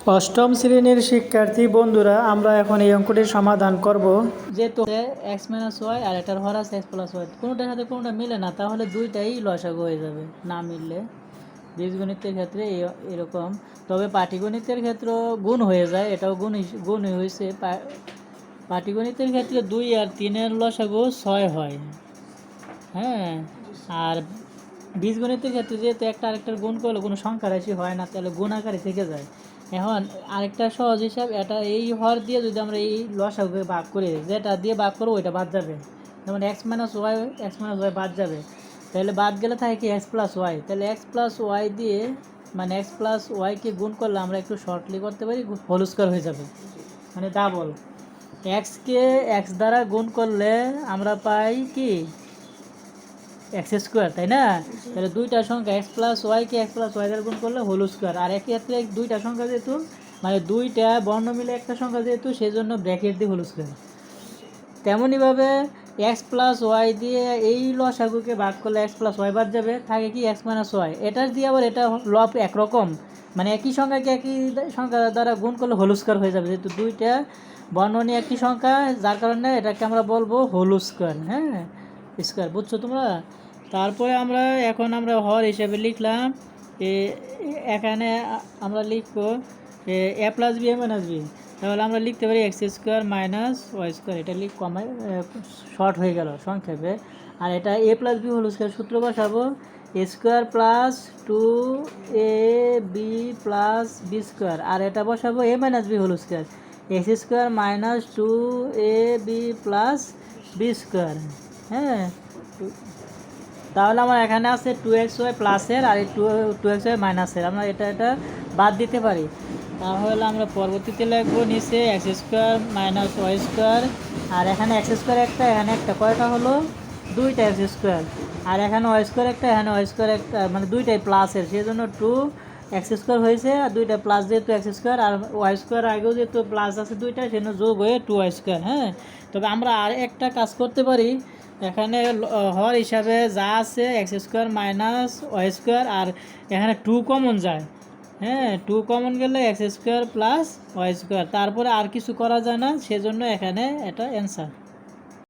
অষ্টম শ্রেণীর শিক্ষার্থী বন্ধুরা, আমরা এখন এই অঙ্কটির সমাধান করব। যেহেতু এক্স মাইনাস ওয়াই আর এটার হর আছে এক্স প্লাস ওয়াই, কোনোটার সাথে কোনোটা মিলে না, তাহলে দুইটাই লসাগু হয়ে যাবে না মিললে। বীজগণিতের ক্ষেত্রে এরকম, তবে পাটিগণিতের ক্ষেত্রে গুণ হয়ে যায়, এটাও গুণ হয়েছে। পাটিগণিতের ক্ষেত্রে 2 আর 3-এর লসাগু 6 হয়। হ্যাঁ, আর বীজগণিতের ক্ষেত্রে যেহেতু একটা আরেকটার গুণ করলে কোনো সংখ্যা রাশি হয় না, তাহলে গুণ আকারে থেকে যায়। এখন আরেকটা সহজ হিসাব, এটা এই হর দিয়ে যদি আমরা এই লসাগুকে ভাগ করি, যেটা দিয়ে ভাগ করবো ওইটা বাদ যাবে। যেমন এক্স মাইনাস ওয়াই বাদ যাবে, তাহলে বাদ গেলে থাকে কি এক্স প্লাস ওয়াই। তাহলে এক্স প্লাস ওয়াই দিয়ে মানে এক্স প্লাস ওয়াইকে গুণ করলে আমরা একটু শর্টলি করতে পারি, হোল স্কোয়ার হয়ে যাবে, মানে ডাবল। এক্সকে এক্স দ্বারা গুণ করলে আমরা পাই কি এক্স স্কোয়ার, তাই না? তাহলে দুইটা সংখ্যা এক্স প্লাস ওয়াইকে এক্স প্লাস ওয়াই দ্বারা গুণ করলে হোল স্কোয়ার। আর এক্ষেত্রে দুইটা সংখ্যা যেহেতু, মানে দুইটা বর্ণ মিলে একটা সংখ্যা যেহেতু, সেই জন্য ব্র্যাকেট দিয়ে হোল স্কোয়ার। তেমনইভাবে এক্স প্লাস ওয়াই দিয়ে এই লসাগুকে ভাগ করলে এক্স প্লাস ওয়াই বাদ যাবে, থাকে কি এক্স মাইনাস ওয়াই। এটার দিয়ে আবার এটা লব একরকম, মানে একই সংখ্যাকে একই সংখ্যা দ্বারা গুণ করলে হোল স্কোয়ার হয়ে যাবে, যেহেতু দুইটা বর্ণ নিয়ে একটি সংখ্যা, যার কারণে এটাকে আমরা বলবো হোল স্কোয়ার। হ্যাঁ, স্কোয়ার, বুঝছো তোমরা? তারপরে এখন আমরা হর হিসেবে লিখলাম, এখানে আমরা লিখব a plus b a minus b, তাহলে আমরা লিখতে পারি x square minus y square. এটা কমাই শর্ট হয়ে গেল সংক্ষেপে। আর এটা a plus b whole square, সূত্র বসাবো a square plus 2ab plus b square, আর এটা বসাবো a minus b whole square, x square minus 2ab plus b square. হ্যাঁ, তাহলে আমার এখানে আছে 2xy প্লাসের আর 2xy মাইনাসের, আমরা এটা বাদ দিতে পারি। তাহলে আমরা পরবর্তীতে লিখবো নিচে x square minus y square, আর এখানে এক্স স্কোয়ার একটা, এখানে একটা, কয়টা হলো? দুইটা এক্স স্কোয়ার। আর এখানে ওয়াই স্কোয়ার একটা, এখানে ওয়াই স্কোয়ার একটা, মানে দুইটাই প্লাসের, সেই জন্য 2x স্কোয়ার হয়েছে। আর দুইটা প্লাস যেহেতু এক্স স্কোয়ার, আর ওয়াই স্কোয়ার আগেও যেহেতু প্লাস আছে দুইটা, সেজন্য যোগ হয়ে 2y স্কোয়ার। হ্যাঁ, তবে আমরা আর একটা কাজ করতে পারি, এখানে হর হিসাবে যা আছে x square minus y square, আর এখানে 2 কমন যায়। হ্যাঁ, 2 কমন গেলে x square plus y square, তারপরে আর কিছু করা যায় না, সেজন্য এখানে এটা অ্যান্সার।